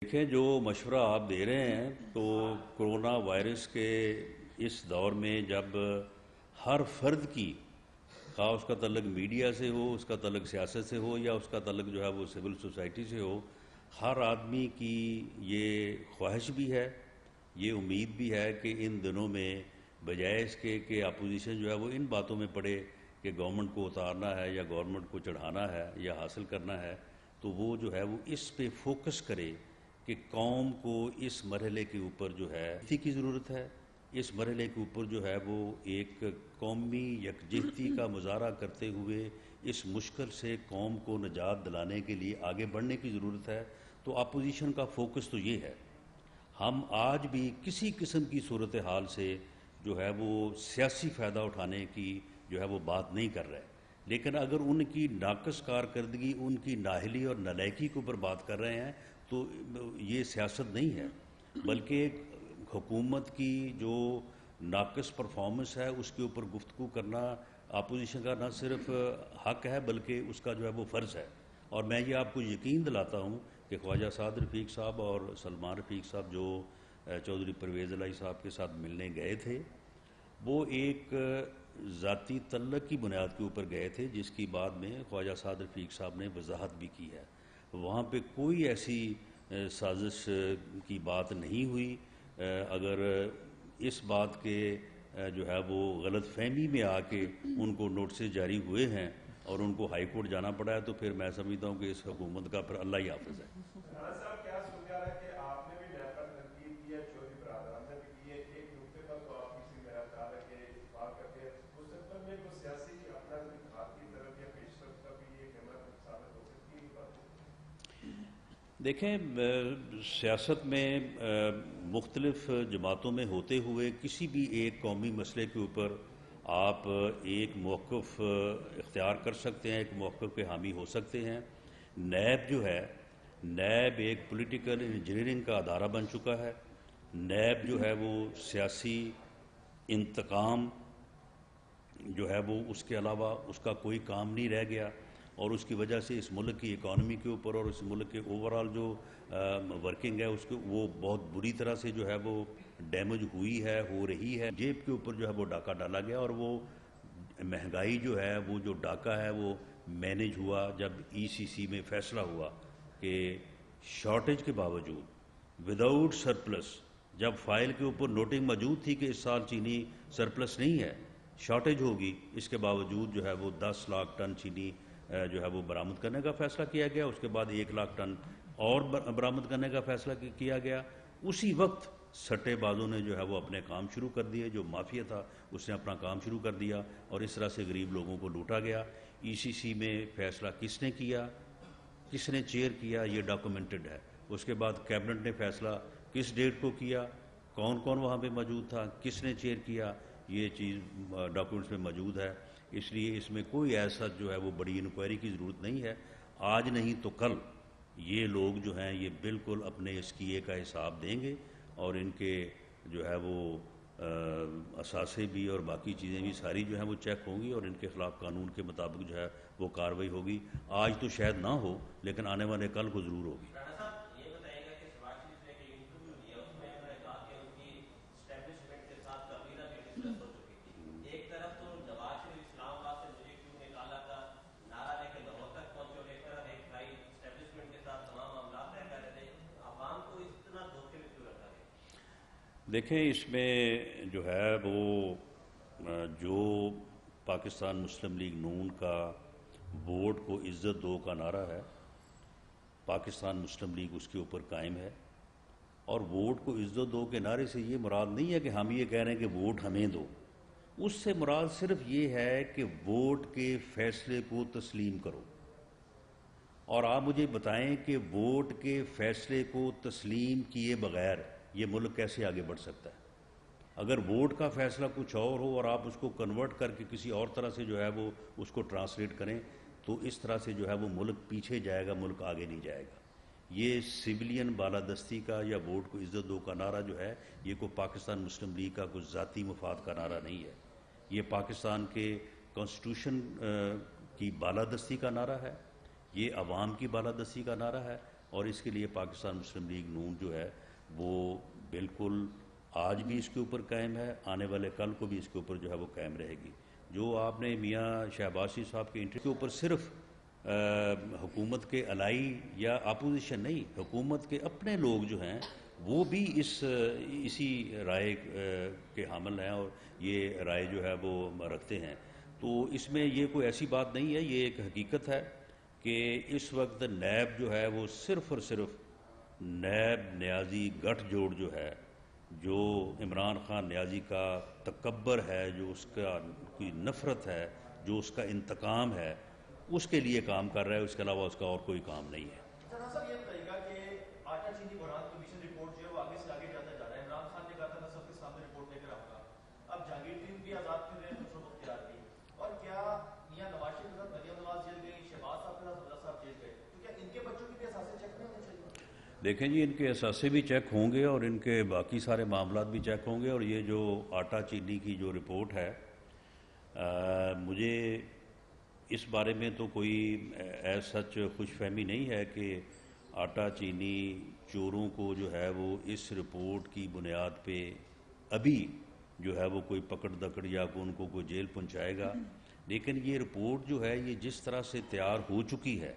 دیکھیں، جو مشورہ آپ دے رہے ہیں تو کرونا وائرس کے اس دور میں جب ہر فرد کی، خواہ اس کا تعلق میڈیا سے ہو، اس کا تعلق سیاست سے ہو، یا اس کا تعلق جو ہے وہ سول سوسائٹی سے ہو، ہر آدمی کی یہ خواہش بھی ہے، یہ امید بھی ہے کہ ان دنوں میں بجائے اس کے کہ اپوزیشن جو ہے وہ ان باتوں میں پڑے کہ گورنمنٹ کو اتارنا ہے یا گورنمنٹ کو چڑھانا ہے یا حاصل کرنا ہے، تو وہ جو ہے وہ اس پہ فوکس کرے کہ قوم کو اس مرحلے کے اوپر جو ہے اسی کی ضرورت ہے، اس مرحلے کے اوپر جو ہے وہ ایک قومی یکجہتی کا مظاہرہ کرتے ہوئے اس مشکل سے قوم کو نجات دلانے کے لیے آگے بڑھنے کی ضرورت ہے۔ تو اپوزیشن کا فوکس تو یہ ہے۔ ہم آج بھی کسی قسم کی صورتحال سے جو ہے وہ سیاسی فائدہ اٹھانے کی جو ہے وہ بات نہیں کر رہے، لیکن اگر ان کی ناقص کارکردگی، ان کی نااہلی اور نالائکی کے اوپر بات کر رہے ہیں تو یہ سیاست نہیں ہے، بلکہ حکومت کی جو ناقص پرفارمنس ہے اس کے اوپر گفتگو کرنا اپوزیشن کا نہ صرف حق ہے بلکہ اس کا جو ہے وہ فرض ہے۔ اور میں یہ آپ کو یقین دلاتا ہوں کہ خواجہ سعد رفیق صاحب اور سلمان رفیق صاحب جو چودھری پرویز الہی صاحب کے ساتھ ملنے گئے تھے، وہ ایک ذاتی تعلق کی بنیاد کے اوپر گئے تھے، جس کی بعد میں خواجہ سعد رفیق صاحب نے وضاحت بھی کی ہے۔ وہاں پہ کوئی ایسی سازش کی بات نہیں ہوئی۔ اگر اس بات کے جو ہے وہ غلط فہمی میں آ کے ان کو نوٹسز جاری ہوئے ہیں اور ان کو ہائی کورٹ جانا پڑا ہے، تو پھر میں سمجھتا ہوں کہ اس حکومت کا پھر اللہ ہی حافظ ہے۔ رانا صاحب، کیا سنیا ہے کہ آپ نے بھی نیب پر تنقید کی ہے، چودھری برادران نے بھی کی ہے، ایک نقطے پر تو آپ کسی میرا خیال ہے کہ بات کرتے ہیں مستقبل میں کوئی سیاسی اپنا انتخاب کی طرف یا پیش رفت کا بھی یہ کیمرہ ثابت ہو سکتی ہے بات؟ دیکھیں، سیاست میں مختلف جماعتوں میں ہوتے ہوئے کسی بھی ایک قومی مسئلے کے اوپر آپ ایک موقف اختیار کر سکتے ہیں، ایک موقف کے حامی ہو سکتے ہیں۔ نیب جو ہے، نیب ایک پولیٹیکل انجینئرنگ کا ادارہ بن چکا ہے۔ نیب جو ہے وہ سیاسی انتقام جو ہے وہ اس کے علاوہ اس کا کوئی کام نہیں رہ گیا، اور اس کی وجہ سے اس ملک کی اکانومی کے اوپر اور اس ملک کے اوورال جو ورکنگ ہے اس کو وہ بہت بری طرح سے جو ہے وہ ڈیمیج ہوئی ہے، ہو رہی ہے۔ جیب کے اوپر جو ہے وہ ڈاکہ ڈالا گیا، اور وہ مہنگائی جو ہے وہ جو ڈاکہ ہے وہ مینیج ہوا جب ECC میں فیصلہ ہوا کہ شارٹیج کے باوجود وداؤٹ سرپلس، جب فائل کے اوپر نوٹنگ موجود تھی کہ اس سال چینی سرپلس نہیں ہے، شارٹیج ہوگی، اس کے باوجود جو ہے وہ 10 لاکھ ٹن چینی جو ہے وہ برآمد کرنے کا فیصلہ کیا گیا۔ اس کے بعد 1 لاکھ ٹن اور برآمد کرنے کا فیصلہ کیا گیا۔ اسی وقت سٹے بازوں نے جو ہے وہ اپنے کام شروع کر دیے، جو مافیا تھا اس نے اپنا کام شروع کر دیا، اور اس طرح سے غریب لوگوں کو لوٹا گیا۔ ECC میں فیصلہ کس نے کیا، کس نے چیئر کیا، یہ ڈاکومنٹڈ ہے۔ اس کے بعد کیبنٹ نے فیصلہ کس ڈیٹ کو کیا، کون کون وہاں پہ موجود تھا، کس نے چیئر کیا، یہ چیز ڈاکومنٹس میں موجود ہے۔ اس لیے اس میں کوئی ایسا جو ہے وہ بڑی انکوائری کی ضرورت نہیں ہے۔ آج نہیں تو کل یہ لوگ جو ہیں یہ بالکل اپنے اس کیے کا حساب دیں گے، اور ان کے جو ہے وہ اثاثے بھی اور باقی چیزیں بھی ساری جو ہیں وہ چیک ہوں گی، اور ان کے خلاف قانون کے مطابق جو ہے وہ کارروائی ہوگی۔ آج تو شاید نہ ہو لیکن آنے والے کل کو ضرور ہوگی۔ رانا صاحب، یہ بتائیے گا کہ شہباز شریف نے ایک انٹرویو دیا، اس میں انہوں نے کہا کہ ان کی اسٹیبلشمنٹ کے ساتھ کبیرہ بھی ڈسکس ہو چکی تھی۔ ایک طرف تو نواز شریف اسلام آباد سے مجھے کیوں نکالا کا نعرہ لے کے لاہور تک پہنچے، اور ایک طرف ایک بھائی اسٹیبلشمنٹ کے ساتھ تمام معاملات طے کر رہے تھے۔ عوام کو اس طرح دھوکے میں کیوں رکھا گیا؟ دیکھیں، اس میں جو ہے وہ جو پاکستان مسلم لیگ نون کا ووٹ کو عزت دو کا نعرہ ہے، پاکستان مسلم لیگ اس کے اوپر قائم ہے، اور ووٹ کو عزت دو کے نعرے سے یہ مراد نہیں ہے کہ ہم یہ کہہ رہے ہیں کہ ووٹ ہمیں دو۔ اس سے مراد صرف یہ ہے کہ ووٹ کے فیصلے کو تسلیم کرو۔ اور آپ مجھے بتائیں کہ ووٹ کے فیصلے کو تسلیم کیے بغیر یہ ملک کیسے آگے بڑھ سکتا ہے؟ اگر ووٹ کا فیصلہ کچھ اور ہو اور آپ اس کو کنورٹ کر کے کسی اور طرح سے جو ہے وہ اس کو ٹرانسلیٹ کریں، تو اس طرح سے جو ہے وہ ملک پیچھے جائے گا، ملک آگے نہیں جائے گا۔ یہ سویلین بالادستی کا یا ووٹ کو عزت دو کا نعرہ جو ہے، یہ کوئی پاکستان مسلم لیگ کا کوئی ذاتی مفاد کا نعرہ نہیں ہے۔ یہ پاکستان کے کانسٹیٹیوشن کی بالادستی کا نعرہ ہے، یہ عوام کی بالادستی کا نعرہ ہے، اور اس کے لیے پاکستان مسلم لیگ نون جو ہے وہ بالکل آج بھی اس کے اوپر قائم ہے، آنے والے کل کو بھی اس کے اوپر جو ہے وہ قائم رہے گی۔ جو آپ نے میاں شہباز شریف صاحب کے انٹرویو کے اوپر صرف حکومت کے الائی یا اپوزیشن نہیں، حکومت کے اپنے لوگ جو ہیں وہ بھی اسی رائے کے حامل ہیں اور یہ رائے جو ہے وہ رکھتے ہیں۔ تو اس میں یہ کوئی ایسی بات نہیں ہے، یہ ایک حقیقت ہے کہ اس وقت نیب جو ہے وہ صرف اور صرف نیب نیازی گٹھ جوڑ جو ہے، جو عمران خان نیازی کا تکبر ہے، جو اس کا کی نفرت ہے، جو اس کا انتقام ہے، اس کے لیے کام کر رہا ہے، اس کے علاوہ اس کا اور کوئی کام نہیں ہے۔ جناب صاحب یہ بتائیے گا کہ آٹا چینی بحران کمیشن رپورٹ جو ہے وہ آگے سے آگے جاتا جا رہا ہے۔ عمران خان نے کہا تھا میں سب کے سامنے رپورٹ لے کر آؤں گا، اب جہانگیر ترین بھی آزاد کر رہے ہیں، خسرو بختیار بھی، اور کیا میاں نواز شریف کے ساتھ مریم نواز جیل گئی، شہباز صاحب کے ساتھ عبداللہ صاحب جیل گئے، تو کیا ان کے بچوں کی بھی اثاثے چیک نہیں ہونے چاہیے؟ دیکھیں جی، ان کے اثاثے بھی چیک ہوں گے اور ان کے باقی سارے معاملات بھی چیک ہوں گے، اور یہ جو آٹا چینی کی جو رپورٹ ہے، مجھے اس بارے میں تو کوئی ایز سچ خوش فہمی نہیں ہے کہ آٹا چینی چوروں کو جو ہے وہ اس رپورٹ کی بنیاد پہ ابھی جو ہے وہ کوئی پکڑ دکڑ یا ان کو کوئی جیل پہنچائے گا، لیکن یہ رپورٹ جو ہے یہ جس طرح سے تیار ہو چکی ہے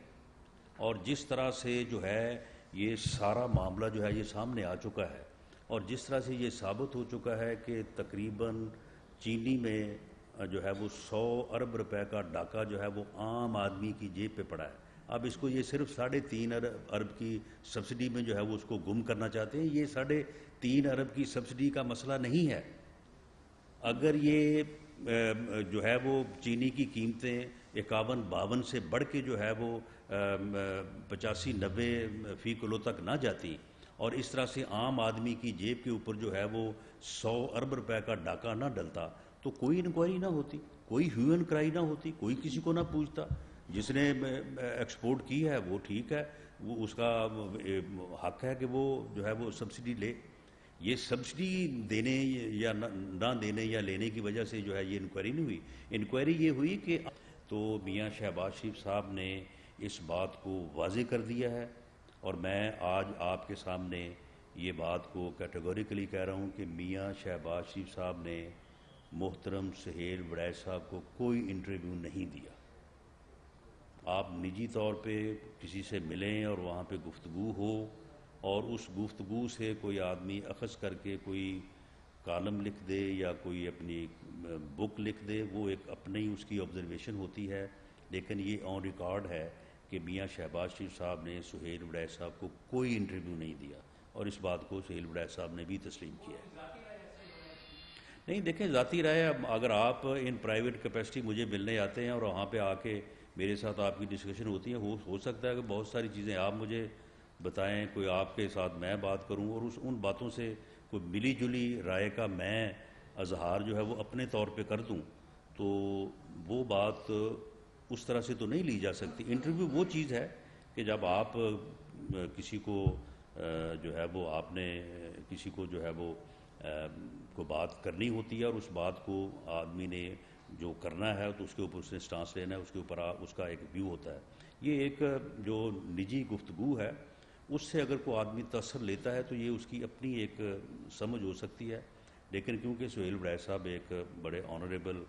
اور جس طرح سے جو ہے یہ سارا معاملہ جو ہے یہ سامنے آ چکا ہے، اور جس طرح سے یہ ثابت ہو چکا ہے کہ تقریباً چینی میں جو ہے وہ 100 ارب روپے کا ڈاکہ جو ہے وہ عام آدمی کی جیب پہ پڑا ہے۔ اب اس کو یہ صرف 3.5 ارب کی سبسڈی میں جو ہے وہ اس کو گم کرنا چاہتے ہیں۔ یہ 3.5 ارب کی سبسڈی کا مسئلہ نہیں ہے۔ اگر یہ جو ہے وہ چینی کی قیمتیں 51-52 سے بڑھ کے جو ہے وہ 85-90 فی کلو تک نہ جاتی اور اس طرح سے عام آدمی کی جیب کے اوپر جو ہے وہ 100 ارب روپے کا ڈاکہ نہ ڈلتا تو کوئی انکوائری نہ ہوتی، کوئی ہیو اینڈ کرائی نہ ہوتی، کوئی کسی کو نہ پوچھتا۔ جس نے ایکسپورٹ کی ہے وہ ٹھیک ہے، وہ اس کا حق ہے کہ وہ جو ہے وہ سبسڈی لے۔ یہ سبسڈی دینے یا نہ دینے یا لینے کی وجہ سے جو ہے یہ انکوائری نہیں ہوئی۔ انکوائری یہ ہوئی کہ تو میاں شہباز شریف صاحب نے اس بات کو واضح کر دیا ہے، اور میں آج آپ کے سامنے یہ بات کو کیٹیگوریکلی کہہ رہا ہوں کہ میاں شہباز شریف صاحب نے محترم سہیل وڑائچ صاحب کو کوئی انٹرویو نہیں دیا۔ آپ نجی طور پہ کسی سے ملیں اور وہاں پہ گفتگو ہو، اور اس گفتگو سے کوئی آدمی اخذ کر کے کوئی کالم لکھ دے یا کوئی اپنی بک لکھ دے، وہ ایک اپنے ہی اس کی آبزرویشن ہوتی ہے، لیکن یہ آن ریکارڈ ہے کہ میاں شہباز شریف صاحب نے سہیل وڑائچ صاحب کو کوئی انٹرویو نہیں دیا، اور اس بات کو سہیل وڑائچ صاحب نے بھی تسلیم کیا ہے۔ نہیں دیکھیں، ذاتی رائے، اگر آپ ان پرائیویٹ کیپیسٹی مجھے ملنے آتے ہیں اور وہاں پہ آ کے میرے ساتھ آپ کی ڈسکشن ہوتی ہے، ہو سکتا ہے کہ بہت ساری چیزیں آپ مجھے بتائیں، کوئی آپ کے ساتھ میں بات کروں اور ان باتوں سے کوئی ملی جلی رائے کا میں اظہار جو ہے وہ اپنے طور پہ کر دوں، تو وہ بات اس طرح سے تو نہیں لی جا سکتی۔ انٹرویو وہ چیز ہے کہ جب آپ کسی کو جو ہے وہ آپ نے کسی کو جو ہے وہ کو بات کرنی ہوتی ہے، اور اس بات کو آدمی نے جو کرنا ہے تو اس کے اوپر اس نے سٹانس لینا ہے، اس کے اوپر اس کا ایک ویو ہوتا ہے۔ یہ ایک جو نجی گفتگو ہے، اس سے اگر کوئی آدمی تاثر لیتا ہے تو یہ اس کی اپنی ایک سمجھ ہو سکتی ہے، لیکن کیونکہ سہیل وڑائچ صاحب ایک بڑے آنریبل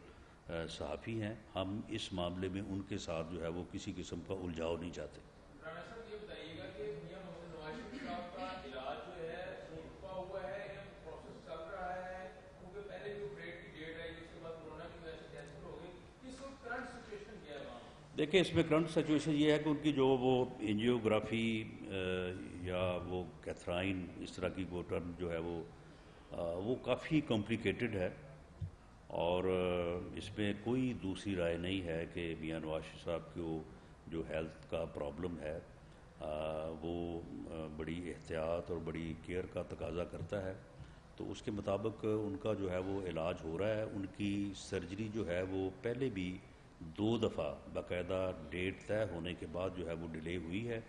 صحافی ہیں، ہم اس معاملے میں ان کے ساتھ جو ہے وہ کسی قسم کا الجھاؤ نہیں چاہتے۔ رانا صاحب یہ بتائیے گا کہ میاں محمد نواز شریف صاحب کا علاج جو ہے رکا ہوا ہے یا پروسیس چل رہا ہے؟ کیونکہ پہلے جو بریک کی ڈیٹ آئی، جس کے بعد کورونا کی وجہ سے کینسل ہو گئی، اس وقت کرنٹ سچویشن کیا ہے وہاں؟ دیکھیں، اس میں کرنٹ سچویشن یہ ہے کہ ان کی جو وہ انجیوگرافی یا وہ کیتھرائن اس طرح کی وہ ٹرم جو ہے وہ کافی کمپلیکیٹڈ ہے، اور اس میں کوئی دوسری رائے نہیں ہے کہ میاں نواز شریف صاحب کو جو ہیلتھ کا پرابلم ہے وہ بڑی احتیاط اور بڑی کیئر کا تقاضا کرتا ہے، تو اس کے مطابق ان کا جو ہے وہ علاج ہو رہا ہے۔ ان کی سرجری جو ہے وہ پہلے بھی 2 دفعہ باقاعدہ ڈیٹ طے ہونے کے بعد جو ہے وہ ڈیلے ہوئی ہے،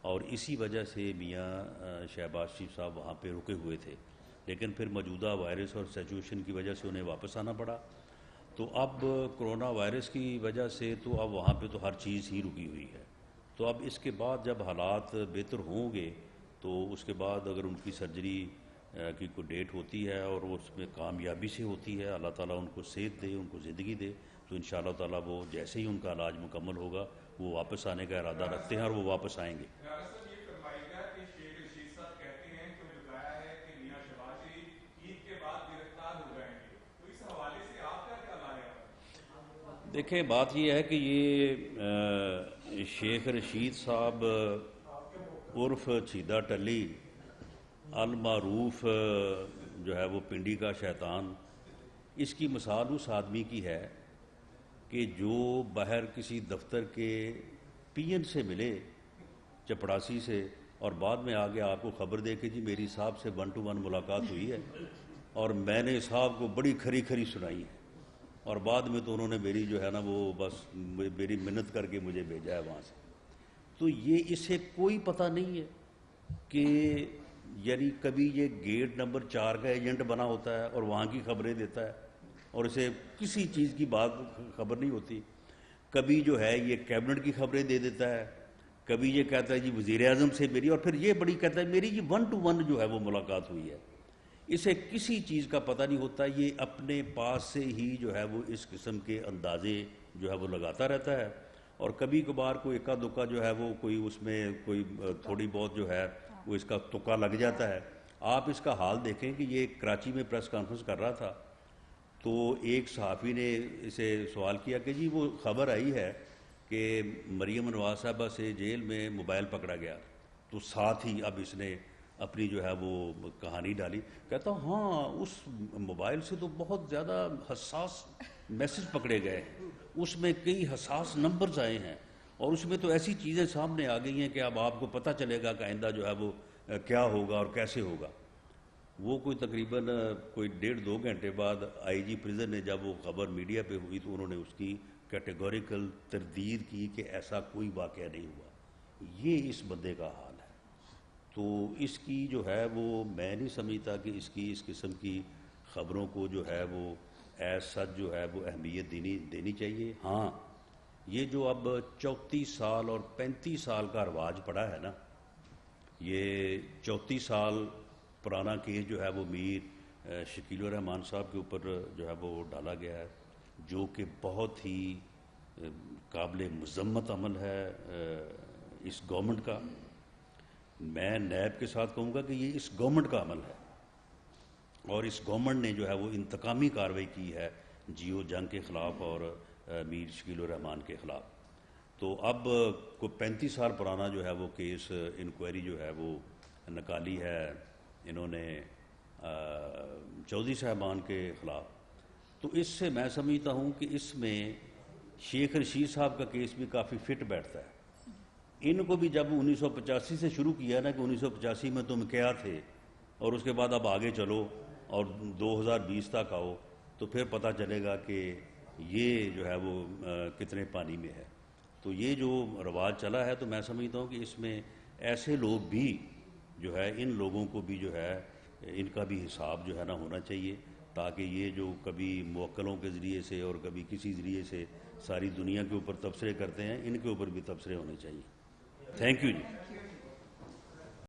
اور اسی وجہ سے میاں شہباز شریف صاحب وہاں پہ رکے ہوئے تھے، لیکن پھر موجودہ وائرس اور سچویشن کی وجہ سے انہیں واپس آنا پڑا، تو اب کرونا وائرس کی وجہ سے تو اب وہاں پہ تو ہر چیز ہی رکی ہوئی ہے، تو اب اس کے بعد جب حالات بہتر ہوں گے تو اس کے بعد اگر ان کی سرجری کی کوئی ڈیٹ ہوتی ہے اور وہ اس میں کامیابی سے ہوتی ہے، اللہ تعالیٰ ان کو صحت دے، ان کو زندگی دے، تو انشاءاللہ تعالیٰ وہ جیسے ہی ان کا علاج مکمل ہوگا وہ واپس آنے کا ارادہ رکھتے ہیں اور وہ واپس آئیں گے۔ ریاست یہ فرمائے گا کہ شیخ رشید صاحب کہتے ہیں کہ بتایا ہے کہ میاں شہباز شریف عید کے بعد گرفتار ہو جائیں گے، تو اس حوالے سے آپ کا کیا رائے ہے؟ دیکھیں بات یہ ہے کہ یہ شیخ رشید صاحب عرف چھیدہ ٹلی المعروف جو ہے وہ پنڈی کا شیطان، اس کی مثال اس آدمی کی ہے کہ جو باہر کسی دفتر کے پی این سے ملے چپڑاسی سے اور بعد میں آگے آپ کو خبر دے کہ جی میری صاحب سے 1 to 1 ملاقات ہوئی ہے اور میں نے صاحب کو بڑی کھری کھری سنائی ہے اور بعد میں تو انہوں نے میری جو ہے نا وہ بس میری منت کر کے مجھے بھیجا ہے وہاں سے۔ تو یہ اسے کوئی پتہ نہیں ہے کہ یعنی کبھی یہ گیٹ نمبر 4 کا ایجنٹ بنا ہوتا ہے اور وہاں کی خبریں دیتا ہے اور اسے کسی چیز کی بات خبر نہیں ہوتی، کبھی جو ہے یہ کیبنٹ کی خبریں دے دیتا ہے، کبھی یہ کہتا ہے جی وزیر اعظم سے میری، اور پھر یہ بڑی کہتا ہے میری جی 1 to 1 جو ہے وہ ملاقات ہوئی ہے۔ اسے کسی چیز کا پتہ نہیں ہوتا، یہ اپنے پاس سے ہی جو ہے وہ اس قسم کے اندازے جو ہے وہ لگاتا رہتا ہے اور کبھی کبھار کوئی اکا دکا جو ہے وہ کوئی اس میں کوئی تھوڑی بہت جو ہے وہ اس کا تکا لگ جاتا ہے۔ آپ اس کا حال دیکھیں کہ یہ کراچی میں پریس کانفرنس کر رہا تھا تو ایک صحافی نے اسے سوال کیا کہ جی وہ خبر آئی ہے کہ مریم نواز صاحبہ سے جیل میں موبائل پکڑا گیا، تو ساتھ ہی اب اس نے اپنی جو ہے وہ کہانی ڈالی، کہتا ہوں ہاں اس موبائل سے تو بہت زیادہ حساس میسج پکڑے گئے ہیں، اس میں کئی حساس نمبرز آئے ہیں اور اس میں تو ایسی چیزیں سامنے آ گئی ہیں کہ اب آپ کو پتہ چلے گا کہ آئندہ جو ہے وہ کیا ہوگا اور کیسے ہوگا۔ وہ کوئی تقریباً کوئی 1.5-2 گھنٹے بعد آئی جی پریزن نے جب وہ خبر میڈیا پہ ہوئی تو انہوں نے اس کی کیٹیگوریکل تردید کی کہ ایسا کوئی واقعہ نہیں ہوا۔ یہ اس بندے کا حال ہے، تو اس کی جو ہے وہ میں نہیں سمجھتا کہ اس کی اس قسم کی خبروں کو جو ہے وہ ایز سچ جو ہے وہ اہمیت دینی چاہیے۔ ہاں یہ جو اب 34 سال اور 35 سال کا رواج پڑا ہے نا، یہ 34 سال پرانا کیس جو ہے وہ میر شکیل الرحمان صاحب کے اوپر جو ہے وہ ڈالا گیا ہے، جو کہ بہت ہی قابل مذمت عمل ہے اس گورنمنٹ کا۔ میں نیب کے ساتھ کہوں گا کہ یہ اس گورنمنٹ کا عمل ہے اور اس گورنمنٹ نے جو ہے وہ انتقامی کارروائی کی ہے جیو جنگ کے خلاف اور میر شکیل الرحمان کے خلاف۔ تو اب کوئی 35 سال پرانا جو ہے وہ کیس انکوائری جو ہے وہ نکالی ہے انہوں نے چودھری صاحبان کے خلاف، تو اس سے میں سمجھتا ہوں کہ اس میں شیخ رشید صاحب کا کیس بھی کافی فٹ بیٹھتا ہے۔ ان کو بھی جب 1985 سے شروع کیا نا کہ 1985 میں تم کیا تھے اور اس کے بعد اب آگے چلو اور 2020 تک آؤ تو پھر پتہ چلے گا کہ یہ جو ہے وہ کتنے پانی میں ہے۔ تو یہ جو رواج چلا ہے تو میں سمجھتا ہوں کہ اس میں ایسے لوگ بھی جو ہے ان لوگوں کو بھی جو ہے ان کا بھی حساب جو ہے نا ہونا چاہیے، تاکہ یہ جو کبھی موکلوں کے ذریعے سے اور کبھی کسی ذریعے سے ساری دنیا کے اوپر تبصرے کرتے ہیں، ان کے اوپر بھی تبصرے ہونے چاہیے۔ Thank you G.